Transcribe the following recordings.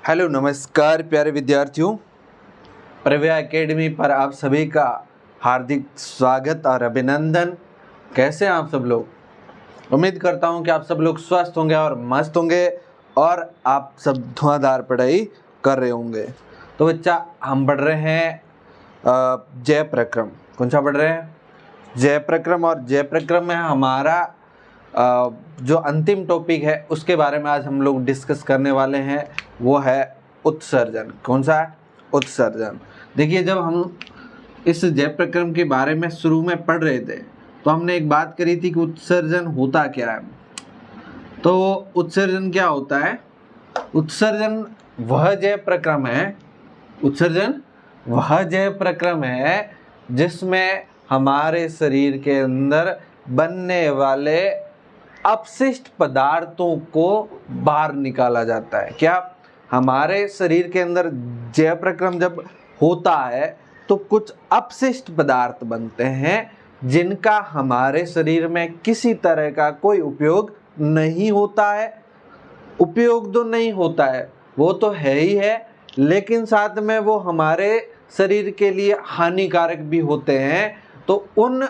Hello नमस्कार प्यारे विद्यार्थियों, प्रव्या एकेडमी पर आप सभी का हार्दिक स्वागत और अभिनंदन। कैसे हैं आप सब लोग? उम्मीद करता हूं कि आप सब लोग स्वस्थ होंगे और मस्त होंगे और आप सब धुआंधार पढ़ाई कर रहे होंगे। तो बच्चा, हम पढ़ रहे हैं जय प्रक्रम। कौन सा पढ़ रहे हैं? जय प्रक्रम। और जय प्रक्रम में हमारा जो अंतिम टॉपिक है उसके बारे में आज हम लोग डिस्कस करने वाले हैं, वो है उत्सर्जन। कौन सा है? उत्सर्जन। देखिए, जब हम इस जय प्रक्रम के बारे में शुरू में पढ़ रहे थे तो हमने एक बात करी थी कि उत्सर्जन होता क्या है। तो उत्सर्जन क्या होता है? उत्सर्जन वह जय प्रक्रम है, उत्सर्जन वह जय प्रक्रम है जिसमें हमारे शरीर के अंदर बनने वाले अपशिष्ट पदार्थों को बाहर निकाला जाता है। क्या हमारे शरीर के अंदर जय प्रक्रम जब होता है तो कुछ अपशिष्ट पदार्थ बनते हैं जिनका हमारे शरीर में किसी तरह का कोई उपयोग नहीं होता है। उपयोग तो नहीं होता है, वो तो है ही है, लेकिन साथ में वो हमारे शरीर के लिए हानिकारक भी होते हैं। तो उन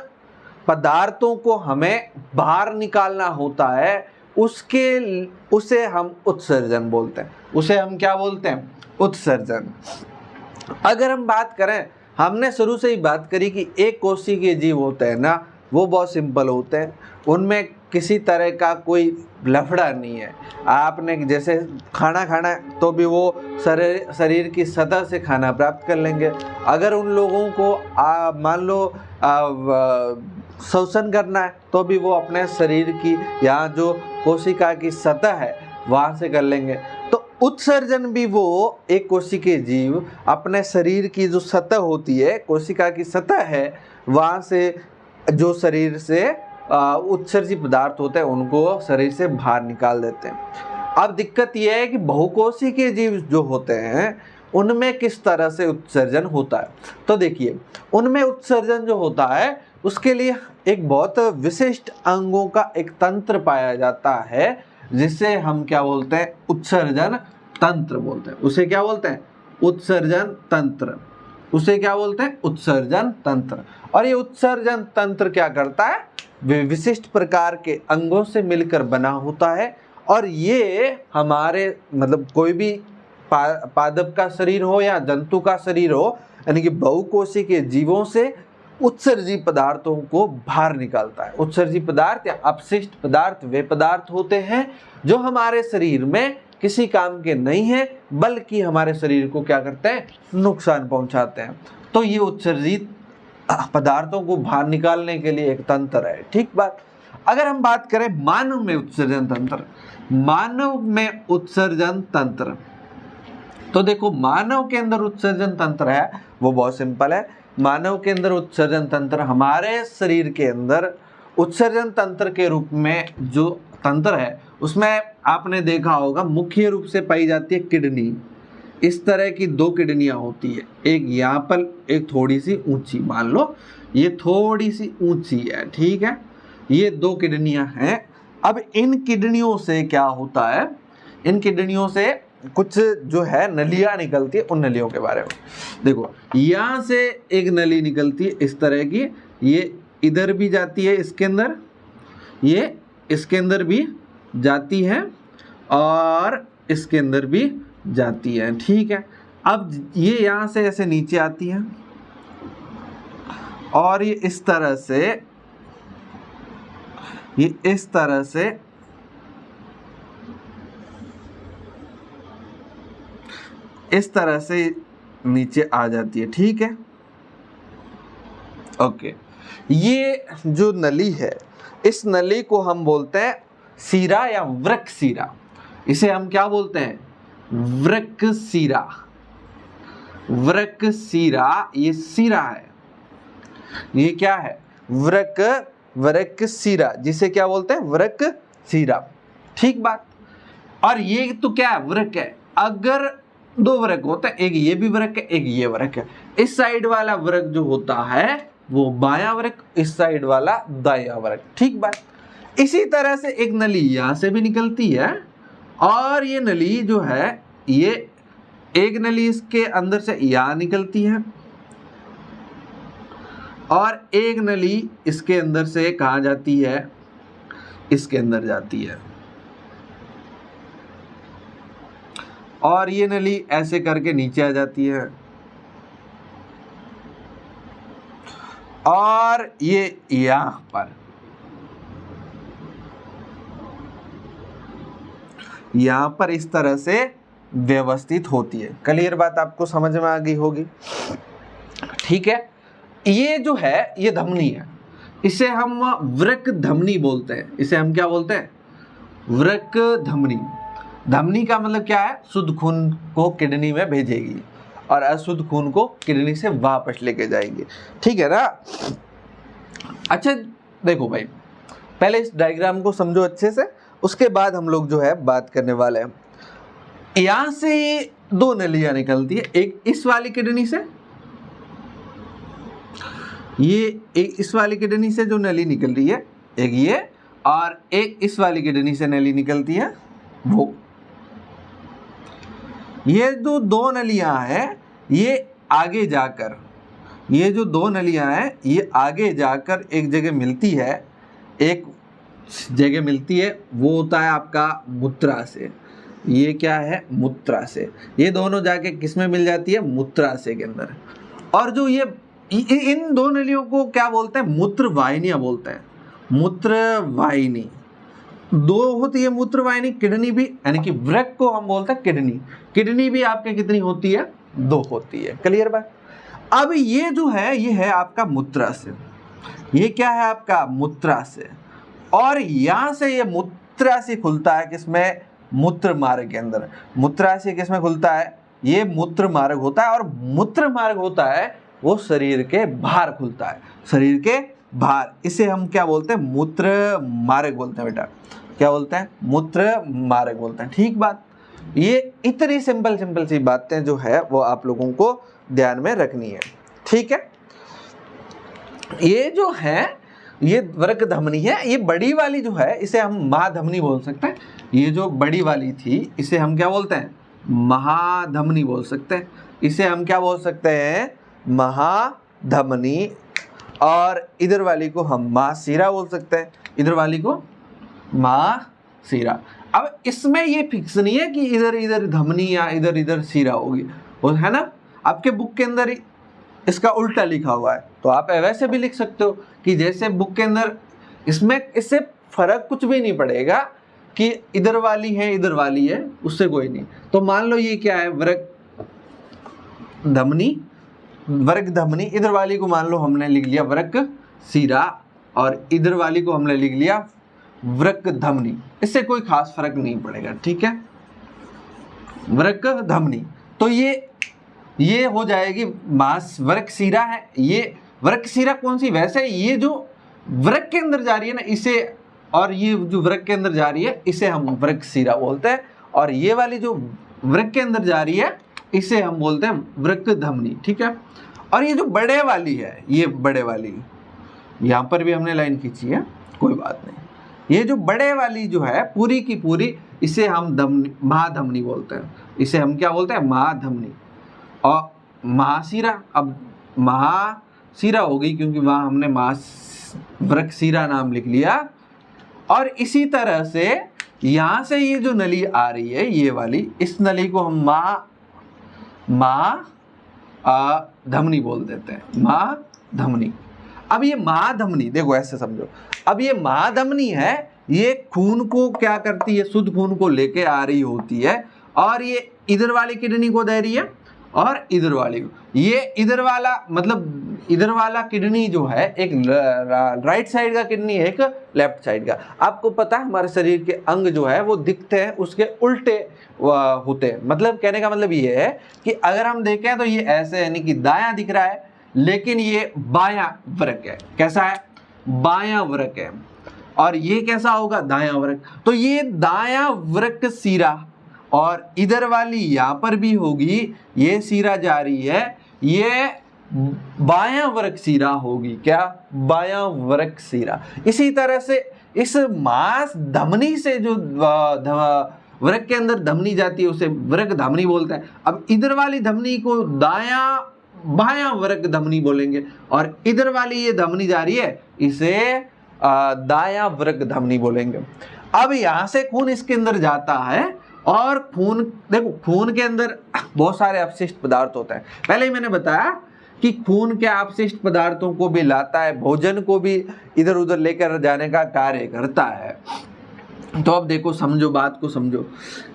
पदार्थों को हमें बाहर निकालना होता है, उसे हम उत्सर्जन बोलते हैं। उसे हम क्या बोलते हैं? उत्सर्जन। अगर हम बात करें, हमने शुरू से ही बात करी कि एक कोशिकीय जीव होते हैं ना, वो बहुत सिंपल होते हैं, उनमें किसी तरह का कोई लफड़ा नहीं है। आपने जैसे खाना खाना है तो भी वो शरीर की सतह से खाना प्राप्त कर लेंगे। अगर उन लोगों को मान लो श्वसन करना है तो भी वो अपने शरीर की यहाँ जो कोशिका की सतह है वहाँ से कर लेंगे। तो उत्सर्जन भी वो एक कोशिकीय जीव अपने शरीर की जो सतह होती है, कोशिका की सतह है, वहाँ से जो शरीर से उत्सर्जित पदार्थ होते हैं उनको शरीर से बाहर निकाल देते हैं। अब दिक्कत यह है कि बहुकोशिकीय जीव जो होते हैं उनमें किस तरह से उत्सर्जन होता है। तो देखिए, उनमें उत्सर्जन जो होता है उसके लिए एक बहुत विशिष्ट अंगों का एक तंत्र पाया जाता है जिसे हम क्या बोलते हैं? उत्सर्जन तंत्र बोलते हैं। उसे क्या बोलते हैं? उत्सर्जन तंत्र। उसे क्या बोलते हैं? उत्सर्जन तंत्र। और ये उत्सर्जन तंत्र क्या करता है? विशिष्ट प्रकार के अंगों से मिलकर बना होता है। और ये हमारे मतलब कोई भी पादप का शरीर हो या जंतु का शरीर हो, यानी कि बहुकोशिकीय जीवों से उत्सर्जित पदार्थों को बाहर निकालता है। उत्सर्जित पदार्थ या अपशिष्ट पदार्थ वे पदार्थ होते हैं जो हमारे शरीर में किसी काम के नहीं है, बल्कि हमारे शरीर को क्या करते हैं? नुकसान पहुंचाते हैं। तो ये उत्सर्जित पदार्थों को बाहर निकालने के लिए एक तंत्र है। ठीक बात। अगर हम बात करें मानव में उत्सर्जन तंत्र, मानव में उत्सर्जन तंत्र, तो देखो मानव के अंदर उत्सर्जन तंत्र है वो बहुत सिंपल है। मानव के अंदर उत्सर्जन तंत्र, हमारे शरीर के अंदर उत्सर्जन तंत्र के रूप में जो तंत्र है उसमें आपने देखा होगा मुख्य रूप से पाई जाती है किडनी। इस तरह की दो किडनियां होती है, एक यहाँ पर, एक थोड़ी सी ऊंची, मान लो ये थोड़ी सी ऊंची है, ठीक है, ये दो किडनियां हैं। अब इन किडनियों से क्या होता है? इन किडनियों से कुछ जो है नलियां निकलती है। उन नलियों के बारे में देखो, यहाँ से एक नली निकलती है इस तरह की, ये इधर भी जाती है इसके अंदर, ये इसके अंदर भी जाती है और इसके अंदर भी जाती है, ठीक है। अब ये यहाँ से ऐसे नीचे आती है और ये इस तरह से, ये इस तरह से इस तरह से नीचे आ जाती है, ठीक है। ओके, ये जो नली है इस नली को हम बोलते हैं सीरा या वृक्क सीरा। इसे हम क्या बोलते हैं? वृक्क सीरा। वृक्क सीरा, ये सीरा है, ये क्या है? वृक्क सीरा, जिसे क्या बोलते हैं? वृक्क सीरा। ठीक बात। और ये तो क्या है? वृक्क है। अगर दो वृक्क होते हैं, एक ये भी वृक्क है, एक ये वृक्क है, इस साइड वाला वृक्क जो होता है वो बायां वृक्क, इस साइड वाला दायां वृक्क। ठीक बात। इसी तरह से एक नली यहां से भी निकलती है और ये नली जो है ये एक नली इसके अंदर से यहाँ निकलती है और एक नली इसके अंदर से कहाँ जाती है, इसके अंदर जाती है, और ये नली ऐसे करके नीचे आ जाती है और ये यहां पर इस तरह से व्यवस्थित होती है। क्लियर बात आपको समझ में आ गई होगी। ठीक है, ये जो है ये धमनी है, इसे हम वृक्क धमनी बोलते हैं। इसे हम क्या बोलते हैं, वृक्क धमनी। धमनी का मतलब क्या है, शुद्ध खून को किडनी में भेजेगी और अशुद्ध खून को किडनी से वापस लेके जाएंगे। ठीक है ना। अच्छा देखो भाई, पहले इस डायग्राम को समझो अच्छे से, उसके बाद हम लोग जो है बात करने वाले हैं। यहां से दो नलियां निकलती है, एक इस वाली किडनी से, ये एक इस वाली किडनी से जो नली निकल रही है एक ये, और एक इस वाली किडनी से नली निकलती है वो। ये जो दो नलियां हैं ये आगे जाकर, ये जो दो नलियां हैं ये आगे जाकर एक जगह मिलती है, एक जगह मिलती है, वो होता है आपका मूत्राशय। ये क्या है, मूत्राशय। ये दोनों जाके किस में मिल जाती है, मूत्राशय के अंदर। और जो ये इन दो नलियों को क्या बोलते हैं, मूत्र वाहिनियां बोलते हैं। मूत्र वाहिनी दो होती है, मूत्र वाहिनी। किडनी भी, यानी कि वृक्क को हम बोलते हैं किडनी। किडनी भी आपके कितनी होती है, दो होती है। क्लियर बात। अब ये जो है ये है आपका मूत्राशय। ये क्या है आपका मूत्राशय, और यहां से ये मूत्राशय खुलता है किसमें, मूत्र मार्ग के अंदर। मूत्राशय किसमें खुलता है, ये मूत्र मार्ग होता है, और मूत्र मार्ग होता है वो शरीर के बाहर खुलता है, शरीर के बाहर। इसे हम क्या बोलते हैं, मूत्र मार्ग बोलते हैं बेटा। क्या बोलते हैं, मूत्र मार्ग बोलते हैं। ठीक बात। ये इतनी सिंपल सी बातें जो है वो आप लोगों को ध्यान में रखनी है। ठीक है, ये जो है ये वृक्क धमनी है। ये बड़ी वाली जो है इसे हम महाधमनी बोल सकते हैं। ये जो बड़ी वाली थी इसे हम क्या बोलते हैं, महाधमनी बोल सकते हैं। इसे हम क्या बोल सकते हैं, महाधमनी। और इधर वाली को हम महाशिरा बोल सकते हैं, इधर वाली को महाशिरा। अब इसमें ये फिक्स नहीं है कि इधर इधर धमनी या इधर इधर शिरा होगी, वो है ना। आपके बुक के अंदर इसका उल्टा लिखा हुआ है, तो आप वैसे भी लिख सकते हो कि जैसे बुक के अंदर, इसमें इससे फर्क कुछ भी नहीं पड़ेगा कि इधर वाली है इधर वाली है, उससे कोई नहीं। तो मान लो ये क्या है, वृक्क धमनी, वृक्क धमनी। इधर वाली को मान लो हमने लिख लिया वृक्क शिरा, और इधर वाली को हमने लिख लिया वृक्क धमनी। इससे कोई खास फर्क नहीं पड़ेगा। ठीक है, वृक्क धमनी। तो ये हो जाएगी मास वृक्क शिरा है। ये वृक्क शिरा कौन सी, वैसे ये जो वृक्क के अंदर जा रही है ना इसे, और ये जो वृक्क के अंदर जा रही है इसे हम वृक्क शिरा बोलते हैं, और ये वाली जो वृक्क के अंदर जा रही है इसे हम बोलते हैं वृक्क धमनी। ठीक है, और ये जो बड़े वाली है, ये बड़े वाली, यहाँ पर भी हमने लाइन खींची है, कोई बात नहीं। ये जो बड़े वाली जो है पूरी की पूरी, इसे हम महाधमनी बोलते हैं। इसे हम क्या बोलते हैं, महाधमनी। और महाशिरा, अब महाशिरा होगी क्योंकि वहाँ हमने वृक्क शिरा नाम लिख लिया। और इसी तरह से यहाँ से ये जो नली आ रही है ये वाली, इस नली को हम धमनी बोल देते हैं, महाधमनी। अब ये महाधमनी देखो ऐसे समझो, अब ये महाधमनी है, ये खून को क्या करती है, शुद्ध खून को लेके आ रही होती है, और ये इधर वाली किडनी को दे रही है, और इधर वाली को। ये इधर वाला मतलब इधर वाला किडनी जो है एक राइट साइड का किडनी है, एक लेफ्ट साइड का। आपको पता है हमारे शरीर के अंग जो है वो दिखते हैं उसके उल्टे होते हैं। मतलब कहने का मतलब ये है कि अगर हम देखें तो ये ऐसे यानी कि दायां दिख रहा है, लेकिन ये बायां वृक्क है। कैसा है, बायां वृक्क है। और ये कैसा होगा, दायां वृक्क। तो ये दायां वृक्क शिरा, और इधर वाली यहाँ पर भी होगी, ये शिरा जा रही है, ये बायां वृक्क शिरा होगी। क्या, बायां वृक्क शिरा। इसी तरह से इस मांस धमनी से जो वृक्क के अंदर धमनी जाती है उसे वृक्क धमनी बोलते हैं। अब इधर वाली धमनी को दायां बायां वृक्क धमनी बोलेंगे और इधर वाली ये धमनी जा रही है इसे दायां वृक्क धमनी बोलेंगे। अब यहां से खून इसके अंदर जाता है और खून, देखो खून के अंदर बहुत सारे अपशिष्ट पदार्थ होते हैं। पहले ही मैंने बताया कि खून के अपशिष्ट पदार्थों को भी लाता है, भोजन को भी इधर उधर लेकर जाने का कार्य करता है। तो अब देखो, समझो बात को, समझो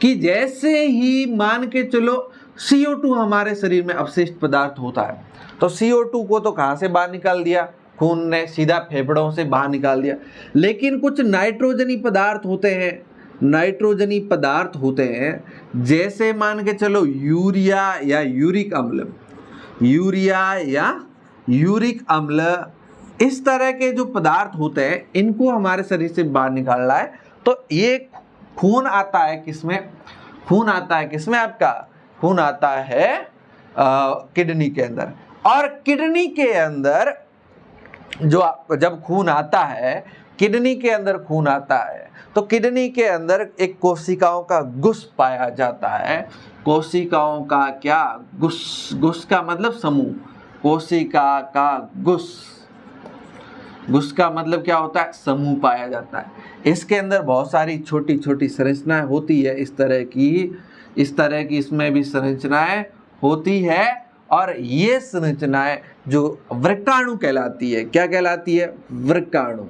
कि जैसे ही मान के चलो CO2 हमारे शरीर में अपशिष्ट पदार्थ होता है, तो CO2 को तो कहाँ से बाहर निकाल दिया, खून ने सीधा फेफड़ों से बाहर निकाल दिया। लेकिन कुछ नाइट्रोजनी पदार्थ होते हैं, नाइट्रोजनी पदार्थ होते हैं जैसे मान के चलो यूरिया या यूरिक अम्ल, यूरिया या यूरिक अम्ल, इस तरह के जो पदार्थ होते हैं इनको हमारे शरीर से बाहर निकालना है। तो ये खून आता है किसमें, खून आता है किसमें, आपका खून आता है किडनी के अंदर। और किडनी के अंदर जब खून आता है, किडनी के अंदर खून आता है, तो किडनी के अंदर एक कोशिकाओं का गुस पाया जाता है। कोशिकाओं का क्या, गुस, गुस का मतलब समूह, कोशिका का गुस, गुस का मतलब क्या होता है, समूह पाया जाता है। इसके अंदर बहुत सारी छोटी छोटी संरचनाएं होती है, इस तरह की इसमें भी संरचनाएं होती है। और ये संरचनाएं जो वृक्काणु कहलाती है, क्या कहलाती है, वृक्काणु।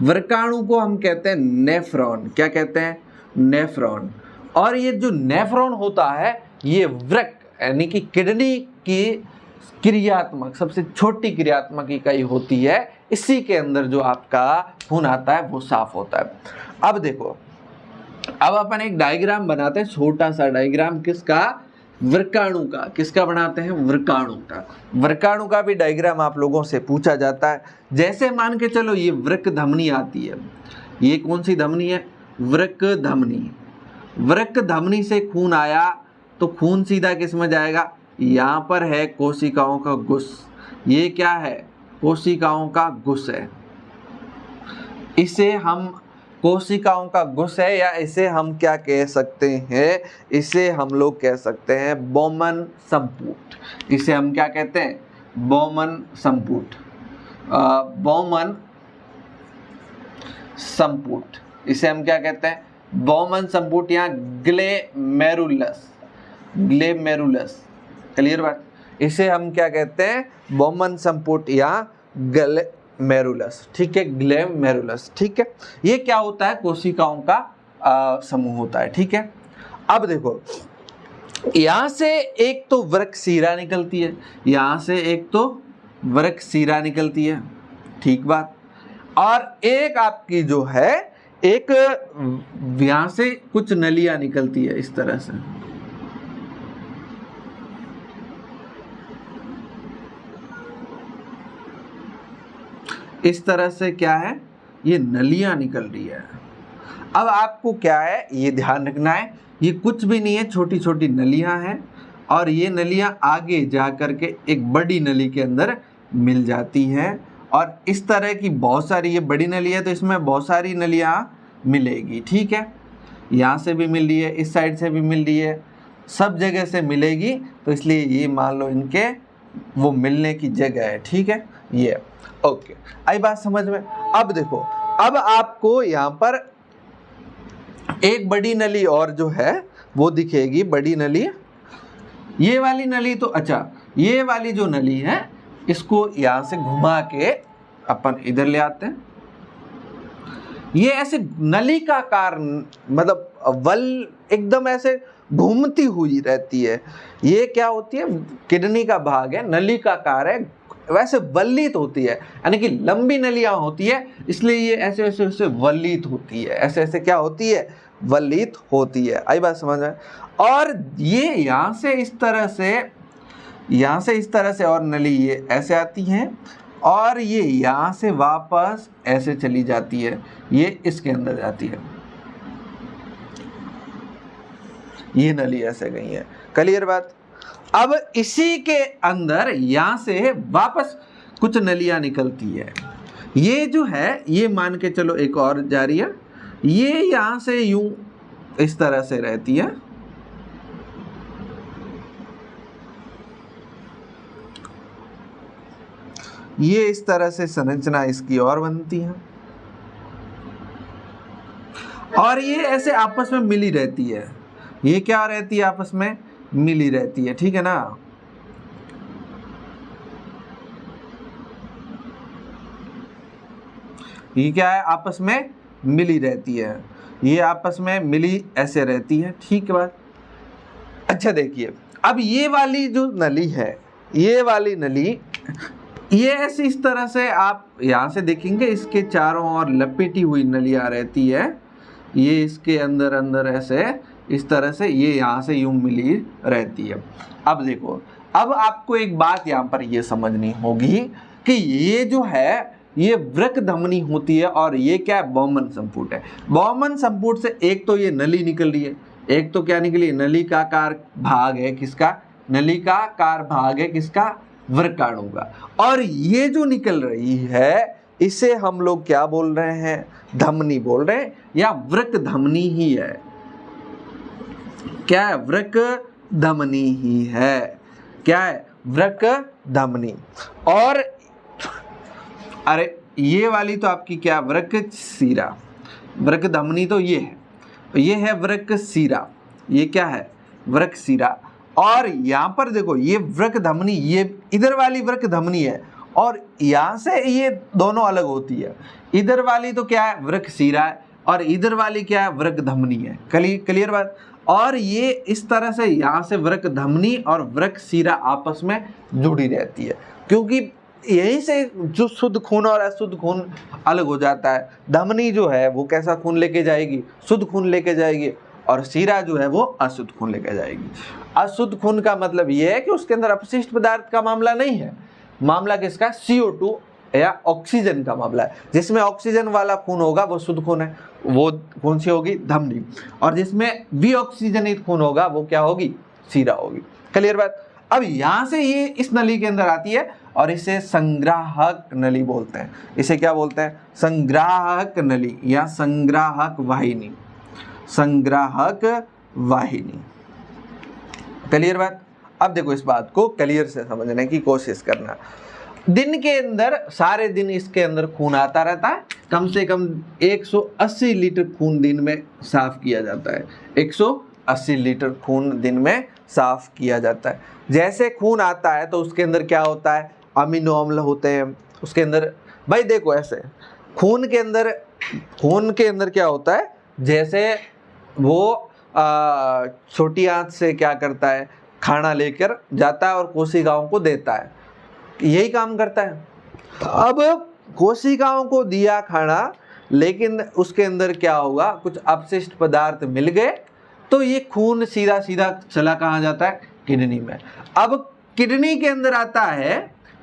वृक्काणु को हम कहते हैं नेफ्रॉन, क्या कहते हैं, नेफ्रॉन। और ये जो नेफ्रॉन होता है ये वृक्क यानी कि किडनी की क्रियात्मक, सबसे छोटी क्रियात्मक इकाई होती है। इसी के अंदर जो आपका खून आता है वो साफ होता है। अब देखो, अब अपन एक डायग्राम बनाते हैं, छोटा सा डायग्राम, किसका, वृक्काणु का। किसका बनाते हैं, वृक्काणु का। वृक्काणु का भी डायग्राम आप लोगों से पूछा जाता है। जैसे मान के चलो ये वृक्क धमनी आती है, ये कौन सी धमनी है, वृक्क धमनी। वृक्क धमनी से खून आया तो खून सीधा किस में जाएगा, यहाँ पर है कोशिकाओं का गुस। ये क्या है, कोशिकाओं का गुस है। इसे हम कोशिकाओं का गुस है, या इसे हम क्या कह सकते हैं, इसे हम लोग कह सकते हैं बोमन संपुट। इसे हम क्या कहते हैं, बोमन संपुट, बोमन संपुट, इसे हम क्या कहते हैं, बोमन संपुट या ग्लेमेरुलस, ग्लेमेरुलस, क्लियर बात। इसे हम क्या कहते हैं, बोमन संपुट या ग्लेमेरुलस, ठीक है, ग्लेमेरुलस, ठीक है। ये क्या होता है, कोशिकाओं का समूह होता है, ठीक है। अब देखो, यहां से एक तो वृक्क शिरा निकलती है, यहां से एक तो वृक्क शिरा निकलती है, ठीक बात। और एक आपकी जो है, एक यहां से कुछ नलियां निकलती है इस तरह से, इस तरह से क्या है, ये नलियां निकल रही है। अब आपको क्या है, ये ध्यान रखना है, ये कुछ भी नहीं है, छोटी छोटी नलियां हैं। और ये नलियां आगे जा कर के एक बड़ी नली के अंदर मिल जाती हैं। और इस तरह की बहुत सारी, ये बड़ी नली है तो इसमें बहुत सारी नलियां मिलेगी, ठीक है। यहाँ से भी मिल रही है, इस साइड से भी मिल रही है, सब जगह से मिलेगी। तो इसलिए ये मान लो इनके वो मिलने की जगह है, ठीक है, ये ओके। आई बात समझ में। अब देखो, अब आपको यहाँ पर एक बड़ी नली और जो है वो दिखेगी, बड़ी नली, ये वाली नली। तो अच्छा, ये वाली जो नली है इसको यहाँ से घुमा के अपन इधर ले आते हैं। ये ऐसे नली का आकार, मतलब वल एकदम ऐसे घूमती हुई रहती है। ये क्या होती है, किडनी का भाग है, नली का आकार है, वैसे वल्लित होती है, यानी कि लंबी नलियां होती है, इसलिए ये ऐसे ऐसे ऐसे वल्लित होती है, ऐसे ऐसे क्या होती है, वल्लित होती है। आई बात समझ में। और ये यहाँ से इस तरह से, यहाँ से इस तरह से, और नली ये ऐसे आती हैं, और ये यहाँ से वापस ऐसे चली जाती है, ये इसके अंदर जाती है, ये नली ऐसे गई है, क्लियर बात। अब इसी के अंदर यहाँ से वापस कुछ नलियां निकलती है। ये जो है, ये मान के चलो एक और जा रही है, ये यहाँ से यूं इस तरह से रहती है। ये इस तरह से संरचना इसकी और बनती है और ये ऐसे आपस में मिली रहती है। ये क्या रहती है? आपस में मिली रहती है, ठीक है ना। ये क्या है? आपस में मिली रहती है। ये आपस में मिली ऐसे रहती है, ठीक है बात। अच्छा देखिए, अब ये वाली जो नली है, ये वाली नली, ये ऐसे इस तरह से आप यहाँ से देखेंगे, इसके चारों ओर लपेटी हुई नलियाँ रहती है। ये इसके अंदर अंदर ऐसे इस तरह से ये यहाँ से यूं मिली रहती है। अब देखो, अब आपको एक बात यहाँ पर ये समझनी होगी कि ये जो है ये वृक्क धमनी होती है और ये क्या है? बौमन संपुट है। बौमन संपुट से एक तो ये नली निकल रही है, एक तो क्या निकली? नलिकाकार भाग है किसका? नलिकाकार भाग है किसका? वृक्काणु का। और ये जो निकल रही है इसे हम लोग क्या बोल रहे हैं? धमनी बोल रहे हैं, या वृक्क धमनी ही है। क्या है? वृक्क धमनी ही है। क्या है? वृक्क धमनी। और अरे ये वाली तो आपकी क्या? वृक्क शिरा। वृक्क धमनी तो ये है वृक्क शिरा। ये क्या है? वृक्क शिरा। और यहाँ पर देखो, ये वृक्क धमनी, ये इधर वाली वृक्क धमनी है और यहाँ से ये दोनों अलग होती है। इधर वाली तो क्या है? वृक्क शिरा है और इधर वाली क्या है? वृक्क धमनी है। क्लियर बात। और ये इस तरह से यहाँ से वृक्क धमनी और वृक्क शिरा आपस में जुड़ी रहती है, क्योंकि यहीं से जो शुद्ध खून और अशुद्ध खून अलग हो जाता है। धमनी जो है वो कैसा खून लेके जाएगी? शुद्ध खून लेके जाएगी, और शिरा जो है वो अशुद्ध खून लेके जाएगी। अशुद्ध खून का मतलब ये है कि उसके अंदर अपशिष्ट पदार्थ का मामला नहीं है, मामला किसका? CO2 या ऑक्सीजन का मामला है। जिसमें ऑक्सीजन वाला खून होगा वो शुद्ध खून है, वो कौन सी होगी? धमनी। और जिसमें विऑक्सीजनित खून होगा वो क्या होगी? शिरा होगी। क्लियर बात। अब यहाँ से ये इस नली के अंदर आती है और इसे संग्राहक नली बोलते हैं। इसे क्या बोलते हैं? संग्राहक नली या संग्राहक वाहिनी। संग्राहक वाहिनी। क्लियर बात। अब देखो, इस बात को क्लियर से समझने की कोशिश करना। दिन के अंदर सारे दिन इसके अंदर खून आता रहता है। कम से कम 180 लीटर खून दिन में साफ किया जाता है। 180 लीटर खून दिन में साफ किया जाता है। जैसे खून आता है तो उसके अंदर क्या होता है? अमीनो अम्ल होते हैं उसके अंदर। भाई देखो, ऐसे खून के अंदर क्या होता है? जैसे वो छोटी आंत से क्या करता है? खाना लेकर जाता है और कोशिकाओं को देता है, यही काम करता है। अब कोशिकाओं को दिया खाना, लेकिन उसके अंदर क्या होगा? कुछ अपशिष्ट पदार्थ मिल गए तो ये खून सीधा सीधा चला कहाँ जाता है? किडनी में। अब किडनी के अंदर आता है,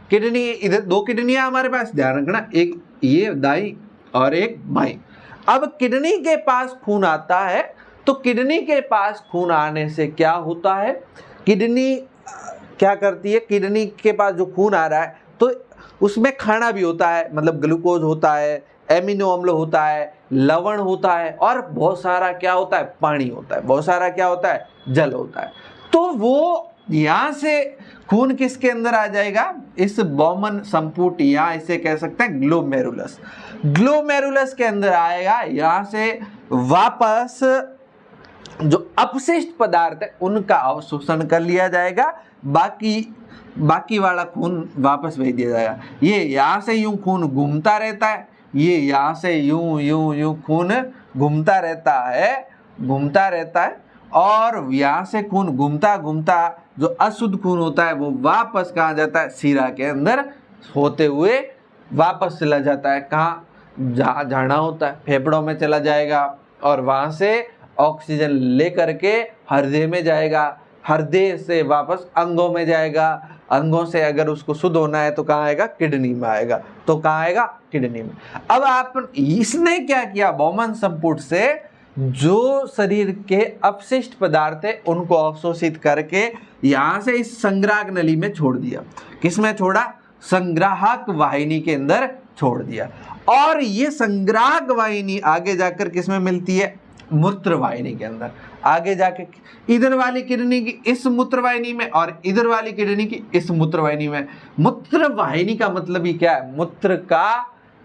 किडनी, इधर दो किडनियां हमारे पास, ध्यान रखना, एक ये दाई और एक बाई। अब किडनी के पास खून आता है तो किडनी के पास खून आने से क्या होता है? किडनी क्या करती है? किडनी के पास जो खून आ रहा है तो उसमें खाना भी होता है, मतलब ग्लूकोज होता है, एमिनो अम्ल होता है, लवण होता है और बहुत सारा क्या होता है? पानी होता है, बहुत सारा क्या होता है? जल होता है। तो वो यहाँ से खून किसके अंदर आ जाएगा? इस बौमन संपुट, या इसे कह सकते हैं ग्लोमेरुलस। ग्लोमेरुलस के अंदर आएगा, यहाँ से वापस जो अपशिष्ट पदार्थ है उनका अवशोषण कर लिया जाएगा, बाकी वाला खून वापस भेज दिया जाएगा। ये यहाँ से यूं खून घूमता रहता है, ये यहाँ से यूं यूं यूं खून घूमता रहता है और यहाँ से खून घूमता घूमता जो अशुद्ध खून होता है वो वापस कहाँ जाता है? शिरा के अंदर होते हुए वापस चला जाता है। कहाँ? जहाँ जाना होता है, फेफड़ों में चला जाएगा और वहाँ से ऑक्सीजन ले करके हृदय में जाएगा, हृदय से वापस अंगों में जाएगा, अंगों से अगर उसको शुद्ध होना है तो कहाँ आएगा? किडनी में आएगा। तो कहाँ आएगा? किडनी में। अब आप, इसने क्या किया? बौमन संपुट से जो शरीर के अपशिष्ट पदार्थ है उनको अवशोषित करके यहाँ से इस संग्राहक नली में छोड़ दिया। किसमें छोड़ा? संग्राहक वाहिनी के अंदर छोड़ दिया। और ये संग्राहक वाहिनी आगे जाकर किसमें मिलती है? मूत्रवाहिनी के अंदर। आगे जाके इधर वाली किडनी की इस मूत्रवाहिनी में और इधर वाली किडनी की इस मूत्रवाहिनी में। मूत्रवाहिनी का मतलब ही क्या है?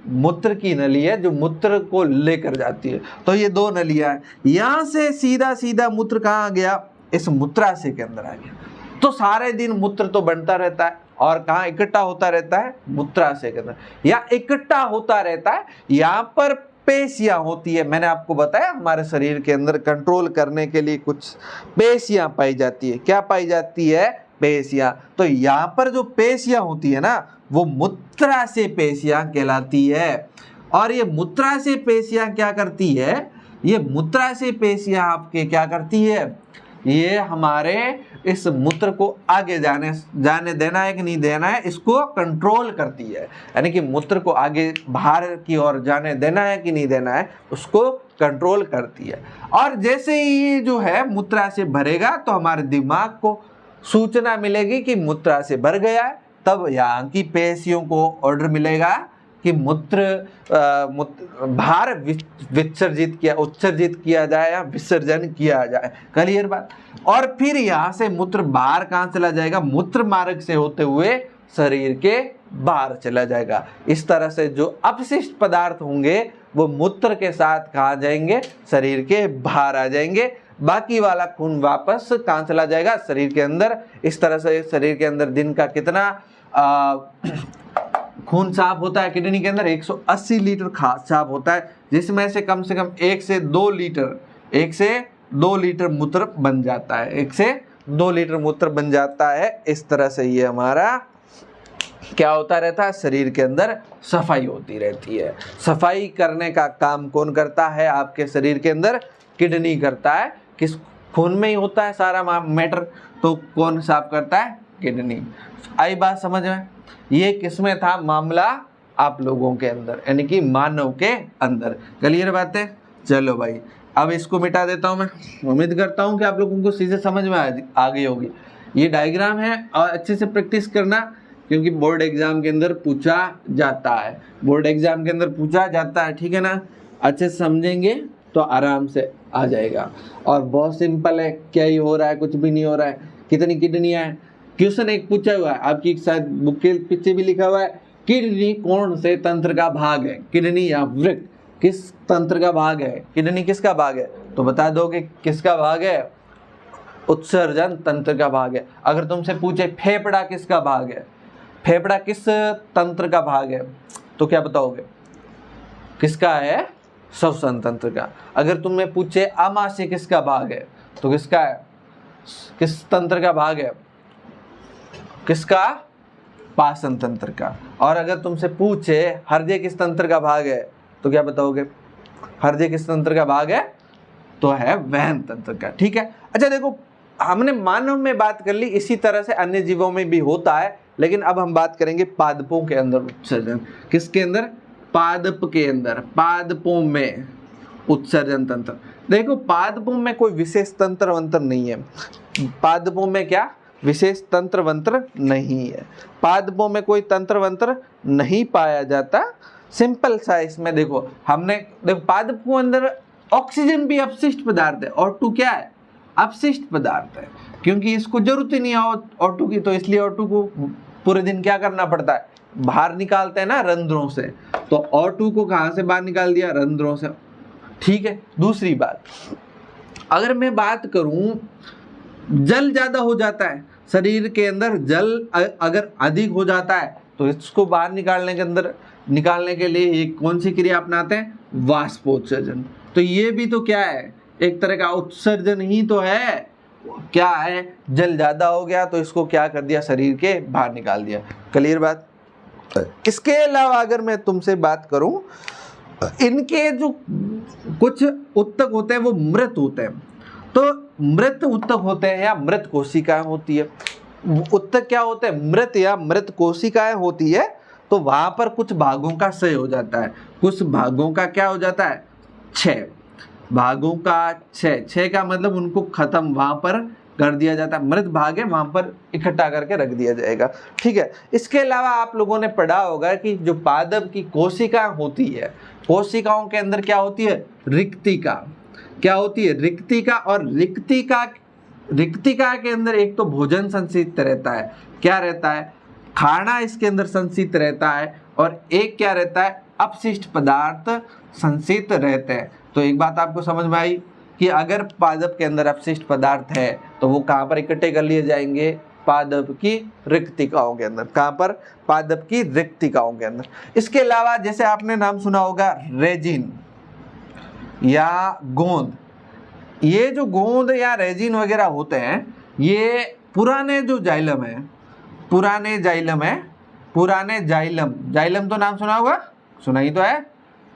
मूत्र की नली है जो मूत्र को लेकर जाती है। तो ये दो नलियां हैं, यहां से सीधा सीधा मूत्र कहाँ आ गया? इस मूत्राशय के अंदर आ गया। तो सारे दिन मूत्र तो बनता रहता है और कहाँ इकट्ठा होता रहता है? मूत्राशय के अंदर। या इकट्ठा होता रहता है, यहाँ पर पेशियां होती है। मैंने आपको बताया हमारे शरीर के अंदर कंट्रोल करने के लिए कुछ पेशियां पाई जाती है। क्या पाई जाती है? पेशियां। तो यहाँ पर जो पेशियां होती है ना, वो मूत्राशय पेशियां कहलाती है। और ये मूत्राशय पेशियां क्या करती है? ये मूत्राशय पेशियां आपके क्या करती है? ये हमारे इस मूत्र को आगे जाने देना है कि नहीं देना है, इसको कंट्रोल करती है। यानी कि मूत्र को आगे बाहर की ओर जाने देना है कि नहीं देना है, उसको कंट्रोल करती है। और जैसे ही ये जो है मूत्राशय भरेगा तो हमारे दिमाग को सूचना मिलेगी कि मूत्राशय भर गया है। तब यहाँ की पेशियों को ऑर्डर मिलेगा कि बाहर उत्सर्जित किया जाए या विसर्जन किया जाए। क्लियर बात? और फिर यहाँ से मूत्र बाहर कहाँ चला जाएगा? मूत्र मार्ग से होते हुए शरीर के बाहर चला जाएगा। इस तरह से जो अपशिष्ट पदार्थ होंगे वो मूत्र के साथ कहाँ जाएंगे? शरीर के बाहर आ जाएंगे। बाकी वाला खून वापस कहाँ चला जाएगा? शरीर के अंदर। इस तरह से शरीर के अंदर दिन का कितना खून साफ होता है? किडनी के अंदर 180 लीटर साफ होता है, जिसमें से कम 1 से 2 लीटर मूत्र बन जाता है। 1 से 2 लीटर मूत्र बन जाता है। इस तरह से ये हमारा क्या होता रहता है? शरीर के अंदर सफाई होती रहती है। सफाई करने का काम कौन करता है? आपके शरीर के अंदर किडनी करता है। किस खून में ही होता है सारा मैटर, तो कौन साफ करता है? किडनी। आई बात समझ में? ये किसमें था मामला? आप लोगों के अंदर, यानी कि मानव के अंदर। क्लियर बात है? चलो भाई, अब इसको मिटा देता हूं मैं। उम्मीद करता हूं कि आप लोगों को सीधे समझ में आ गई होगी। ये डायग्राम है और अच्छे से प्रैक्टिस करना, क्योंकि बोर्ड एग्जाम के अंदर पूछा जाता है। बोर्ड एग्जाम के अंदर पूछा जाता है, ठीक है ना? अच्छे से समझेंगे तो आराम से आ जाएगा। और बहुत सिंपल है, क्या ही हो रहा है? कुछ भी नहीं हो रहा है। कितनी किडनियां हैं? क्वेश्चन एक पूछा हुआ है आपकी शायद बुक के पीछे भी लिखा हुआ है, किडनी कौन से तंत्र का भाग है? किडनी या वृक्क किस तंत्र का भाग है? किडनी किसका भाग है? तो बता दोगे किसका भाग है? उत्सर्जन तंत्र का भाग है। अगर तुमसे पूछे फेफड़ा किसका भाग है? फेफड़ा किस तंत्र का भाग है? तो क्या बताओगे? किसका है? श्वसन तंत्र का। अगर तुम्हें पूछे आमाशय किसका भाग है? तो किसका है? किस तंत्र का भाग है? किसका? पाचन तंत्र का। और अगर तुमसे पूछे हृदय किस तंत्र का भाग है? तो क्या बताओगे? हृदय किस तंत्र का भाग है? तो है वहन तंत्र का। ठीक है। अच्छा देखो, हमने मानव में बात कर ली, इसी तरह से अन्य जीवों में भी होता है, लेकिन अब हम बात करेंगे पादपों के अंदर उत्सर्जन। किसके अंदर? पादप के अंदर। पादपों में उत्सर्जन तंत्र। देखो, पादपों में कोई विशेष तंत्र वंत्र नहीं है। पादपों में क्या विशेष तंत्र वंत्र नहीं है। पादपों में कोई तंत्र वंत्र नहीं पाया जाता। सिंपल सा इसमें देखो, पादपों अंदर ऑक्सीजन भी अपशिष्ट पदार्थ है। O2 क्या है? अपशिष्ट पदार्थ है, क्योंकि इसको जरूरत ही नहीं है O2 की, तो इसलिए O2 को पूरे दिन क्या करना पड़ता है? बाहर निकालते हैं ना, रंध्रों से। तो O2 को कहाँ से बाहर निकाल दिया? रंध्रों से। ठीक है। दूसरी बात, अगर मैं बात करूं, जल ज्यादा हो जाता है शरीर के अंदर, जल अगर अधिक हो जाता है तो इसको बाहर निकालने के लिए ये कौन सी क्रिया अपनाते हैं? वाष्पोत्सर्जन। तो ये भी तो क्या है? एक तरह का उत्सर्जन ही तो है। क्या है? जल ज्यादा हो गया तो इसको क्या कर दिया? शरीर के बाहर निकाल दिया। क्लियर बात? इसके अलावा अगर मैं तुमसे बात करूं, इनके जो कुछ उत्तक होते हैं वो मृत होते हैं। तो मृत उत्तक होते हैं या मृत कोशिकाएं होती है। उत्तक क्या होते हैं? मृत या मृत कोशिकाएं होती है। तो वहां पर कुछ भागों का क्षय हो जाता है, कुछ भागों का क्या हो जाता है? क्षय। भागों का क्षय का मतलब उनको खत्म वहां पर कर दिया जाता है। मृत भाग है, वहां पर इकट्ठा करके रख दिया जाएगा। ठीक है। इसके अलावा आप लोगों ने पढ़ा होगा कि जो पादप की कोशिकाएं होती है, कोशिकाओं के अंदर क्या होती है? रिक्तिका। क्या होती है, रिक्तिका। और रिक्तिका के अंदर एक तो भोजन संचित रहता है, क्या रहता है, खाना इसके अंदर संचित रहता है, और एक क्या रहता है, अपशिष्ट पदार्थ संचित रहते हैं। तो एक बात आपको समझ में आई कि अगर पादप के अंदर अपशिष्ट पदार्थ है तो वो कहाँ पर इकट्ठे कर लिए जाएंगे, पादप की रिक्तिकाओं के अंदर। कहाँ पर, पादप की रिक्तिकाओं के अंदर। इसके अलावा जैसे आपने नाम सुना होगा रेजिन या गोंद। ये जो गोंद या रेजिन वगैरह होते हैं, ये पुराने जो जाइलम है, पुराने जाइलम तो नाम सुना होगा, सुना ही तो है।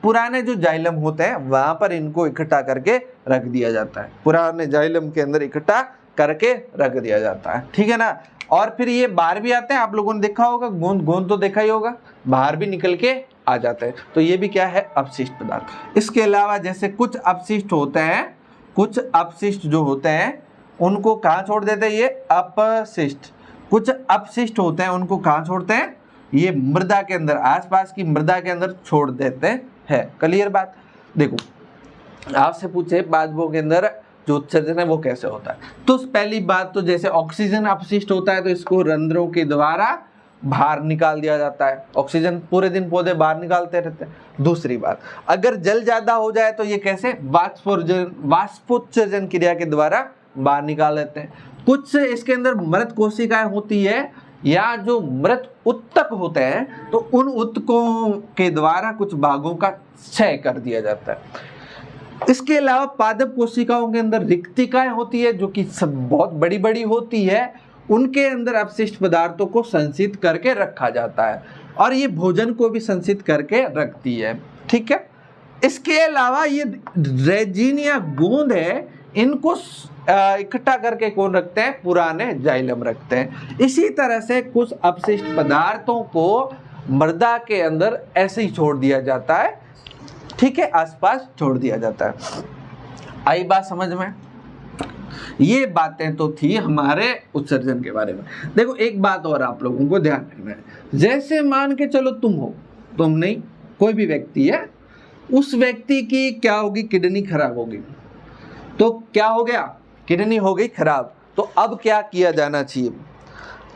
पुराने जो जाइलम होते हैं वहां पर इनको इकट्ठा करके रख दिया जाता है, पुराने जाइलम के अंदर इकट्ठा करके रख दिया जाता है, ठीक है ना। और फिर ये बाहर भी आते हैं, आप लोगों ने देखा होगा, गोंद तो देखा ही होगा, बाहर भी निकल के आ जाते हैं। तो ये भी क्या है, अपशिष्ट पदार्थ। इसके अलावा जैसे कुछ अपशिष्ट होते हैं, कुछ अपशिष्ट जो होते हैं उनको कहाँ छोड़ देते हैं, ये अपशिष्ट। कुछ अपशिष्ट होते हैं उनको कहाँ छोड़ते हैं, ये मृदा के अंदर, आसपास की मृदा के अंदर छोड़ देते हैं। क्लियर बात। देखो आपसे पूछे पादपों के अंदर जो उत्सर्जन है वो कैसे होता है, तो पहली बात तो जैसे ऑक्सीजन अपशिष्ट होता है तो इसको रंध्रों के द्वारा बाहर निकाल दिया जाता है। ऑक्सीजन पूरे दिन पौधे बाहर निकालते रहते हैं। दूसरी बात, अगर जल ज्यादा हो जाए तो ये कैसे, वाष्पोत्सर्जन क्रिया के द्वारा बाहर निकाल लेते हैं। कुछ इसके अंदर मृत कोशिकाएं होती है या जो मृत उत्तक होते हैं, तो उन उत्तकों के द्वारा कुछ भागों का क्षय कर दिया जाता है। इसके अलावा पादप कोशिकाओं के अंदर रिक्तिकाएं होती है जो कि सब बहुत बड़ी बड़ी होती है, उनके अंदर अपशिष्ट पदार्थों को संचित करके रखा जाता है, और ये भोजन को भी संचित करके रखती है, ठीक है। इसके अलावा ये रेजिन या गोंद है, इनको इकट्ठा करके कौन रखते हैं, पुराने जाइलम रखते हैं। इसी तरह से कुछ अपशिष्ट पदार्थों को मृदा के अंदर ऐसे ही छोड़ दिया जाता है, ठीक है, आसपास छोड़ दिया जाता है। आई बात समझ में। ये बातें तो थी हमारे उत्सर्जन के बारे में। देखो एक बात और आप लोगों को ध्यान रखना है, जैसे मान के चलो तुम हो, तुम नहीं, कोई भी व्यक्ति है, उस व्यक्ति की क्या होगी, किडनी खराब होगी। तो क्या हो गया, किडनी हो गई खराब। तो अब क्या किया जाना चाहिए,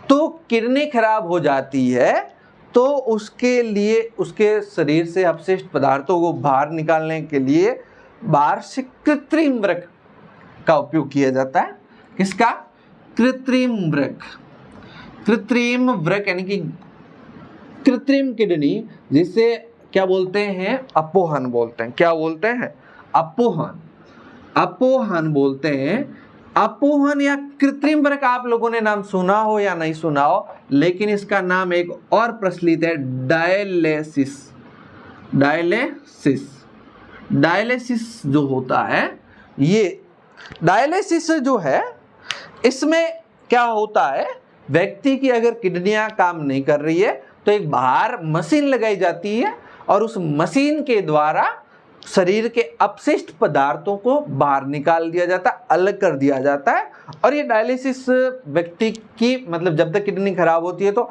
तो किडनी खराब हो जाती है तो उसके लिए उसके शरीर से अपशिष्ट पदार्थों को बाहर निकालने के लिए बाहर से कृत्रिम वृक्क का उपयोग किया जाता है। किसका, कृत्रिम वृक्क। कृत्रिम वृक्क यानी कि कृत्रिम किडनी, जिसे क्या बोलते हैं, अपोहन बोलते हैं। क्या बोलते हैं, अपोहन, अपोहन बोलते हैं। अपोहन या कृत्रिम वृक्क आप लोगों ने नाम सुना हो या नहीं सुना हो, लेकिन इसका नाम एक और प्रचलित है, डायलिसिस। डायलिसिस, डायलिसिस जो होता है, ये डायलिसिस जो है, इसमें क्या होता है, व्यक्ति की अगर किडनियां काम नहीं कर रही है तो एक बाहर मशीन लगाई जाती है और उस मशीन के द्वारा शरीर के अपशिष्ट पदार्थों को बाहर निकाल दिया जाता है, अलग कर दिया जाता है। और ये डायलिसिस व्यक्ति की मतलब जब तक किडनी खराब होती है तो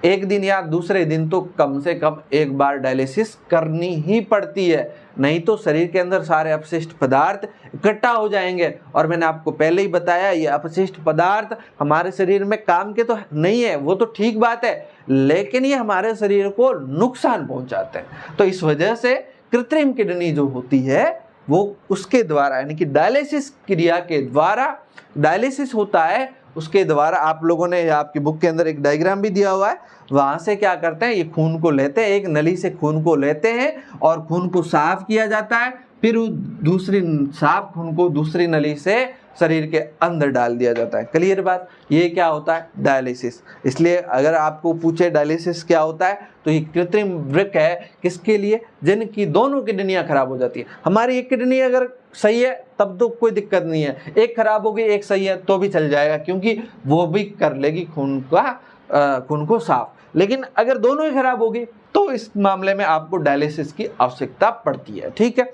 एक दिन या दूसरे दिन तो कम से कम एक बार डायलिसिस करनी ही पड़ती है, नहीं तो शरीर के अंदर सारे अपशिष्ट पदार्थ इकट्ठा हो जाएंगे। और मैंने आपको पहले ही बताया, ये अपशिष्ट पदार्थ हमारे शरीर में काम के तो नहीं है, वो तो ठीक बात है, लेकिन ये हमारे शरीर को नुकसान पहुंचाते हैं। तो इस वजह से कृत्रिम किडनी जो होती है वो उसके द्वारा यानी कि डायलिसिस क्रिया के द्वारा, डायलिसिस होता है उसके द्वारा, आप लोगों ने आपकी बुक के अंदर एक डायग्राम भी दिया हुआ है, वहां से क्या करते हैं, ये खून को लेते हैं, एक नली से खून को लेते हैं और खून को साफ किया जाता है, फिर दूसरी साफ खून को दूसरी नली से शरीर के अंदर डाल दिया जाता है। क्लियर बात, ये क्या होता है, डायलिसिस। इसलिए अगर आपको पूछे डायलिसिस क्या होता है तो ये कृत्रिम वृक्क है, किसके लिए, जिनकी दोनों किडनियां खराब हो जाती है। हमारी एक किडनी अगर सही है तब तो कोई दिक्कत नहीं है, एक खराब हो गई एक सही है तो भी चल जाएगा, क्योंकि वो भी कर लेगी खून को साफ। लेकिन अगर दोनों ही खराब होगी तो इस मामले में आपको डायलिसिस की आवश्यकता पड़ती है, ठीक है।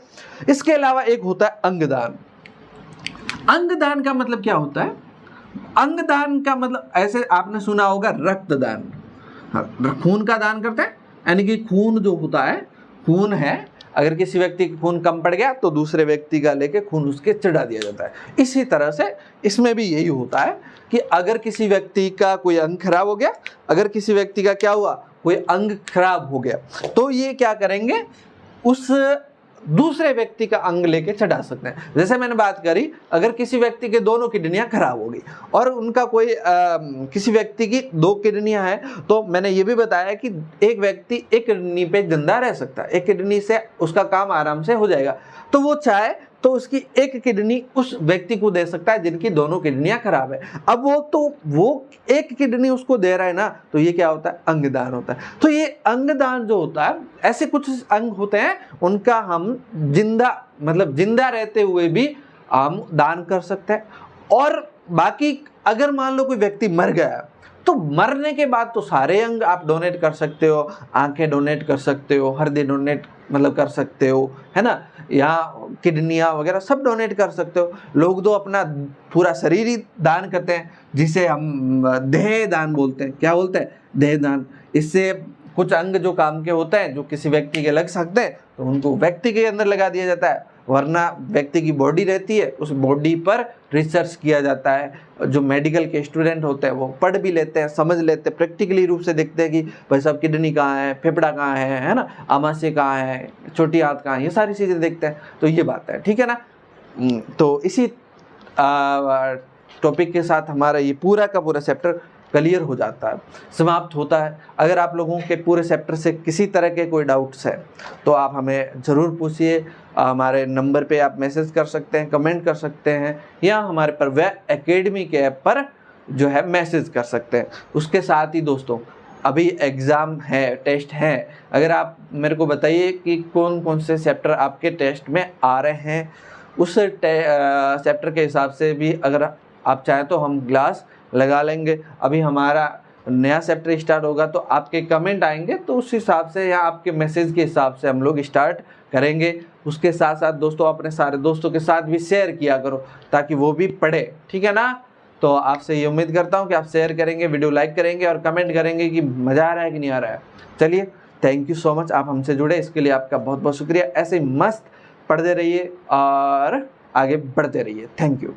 इसके अलावा एक होता है अंगदान। अंगदान का मतलब क्या होता है, अंगदान का मतलब ऐसे आपने सुना होगा रक्तदान, खून का दान करते हैं, यानी कि खून जो होता है खून है, अगर किसी व्यक्ति का खून कम पड़ गया तो दूसरे व्यक्ति का लेके खून उसके चढ़ा दिया जाता है। इसी तरह से इसमें भी यही होता है कि अगर किसी व्यक्ति का कोई अंग खराब हो गया, अगर किसी व्यक्ति का क्या हुआ, कोई अंग खराब हो गया, तो ये क्या करेंगे, उस दूसरे व्यक्ति का अंग लेके चढ़ा सकते हैं। जैसे मैंने बात करी, अगर किसी व्यक्ति के दोनों किडनियां खराब हो गई और उनका कोई किसी व्यक्ति की 2 किडनियां हैं, तो मैंने ये भी बताया कि एक व्यक्ति एक किडनी पे जिंदा रह सकता है, एक किडनी से उसका काम आराम से हो जाएगा। तो वो चाहे तो उसकी एक किडनी उस व्यक्ति को दे सकता है जिनकी दोनों किडनियां खराब है। अब वो एक किडनी उसको दे रहा है ना, तो ये क्या होता है, अंगदान होता है। तो ये अंगदान जो होता है, ऐसे कुछ अंग होते हैं उनका हम जिंदा रहते हुए भी हम दान कर सकते हैं। और बाकी अगर मान लो कोई व्यक्ति मर गया, तो मरने के बाद तो सारे अंग आप डोनेट कर सकते हो, आंखें डोनेट कर सकते हो, हृदय डोनेट कर सकते हो, है ना, या किडनियां वगैरह सब डोनेट कर सकते हो। लोग तो अपना पूरा शरीर ही दान करते हैं, जिसे हम देह दान बोलते हैं। क्या बोलते हैं, देह दान। इससे कुछ अंग जो काम के होते हैं, जो किसी व्यक्ति के लग सकते हैं, तो उनको व्यक्ति के अंदर लगा दिया जाता है, वरना व्यक्ति की बॉडी रहती है, उस बॉडी पर रिसर्च किया जाता है। जो मेडिकल के स्टूडेंट होते हैं वो पढ़ भी लेते हैं, समझ लेते हैं, प्रैक्टिकली रूप से देखते हैं कि भाई साहब किडनी कहाँ है, फेफड़ा कहाँ है ना, आमाशय कहाँ है, छोटी हाथ कहाँ है, ये सारी चीज़ें देखते हैं। तो ये बात है, ठीक है ना। तो इसी टॉपिक के साथ हमारा ये पूरा का पूरा चैप्टर क्लियर हो जाता है, समाप्त होता है। अगर आप लोगों के पूरे चैप्टर से किसी तरह के कोई डाउट्स हैं तो आप हमें ज़रूर पूछिए। हमारे नंबर पे आप मैसेज कर सकते हैं, कमेंट कर सकते हैं, या हमारे पर वह एकेडमी के ऐप पर जो है मैसेज कर सकते हैं। उसके साथ ही दोस्तों, अभी एग्ज़ाम है, टेस्ट हैं, अगर आप मेरे को बताइए कि कौन कौन से चैप्टर आपके टेस्ट में आ रहे हैं, उस चैप्टर के हिसाब से भी अगर आप चाहें तो हम क्लास लगा लेंगे। अभी हमारा नया चैप्टर स्टार्ट होगा तो आपके कमेंट आएंगे, तो उस हिसाब से या आपके मैसेज के हिसाब से हम लोग स्टार्ट करेंगे। उसके साथ साथ दोस्तों, अपने सारे दोस्तों के साथ भी शेयर किया करो ताकि वो भी पढ़े, ठीक है ना। तो आपसे ये उम्मीद करता हूँ कि आप शेयर करेंगे, वीडियो लाइक करेंगे और कमेंट करेंगे कि मज़ा आ रहा है कि नहीं आ रहा है। चलिए, थैंक यू सो मच, आप हमसे जुड़े, इसके लिए आपका बहुत बहुत शुक्रिया। ऐसे ही मस्त पढ़ते रहिए और आगे बढ़ते रहिए। Thank you.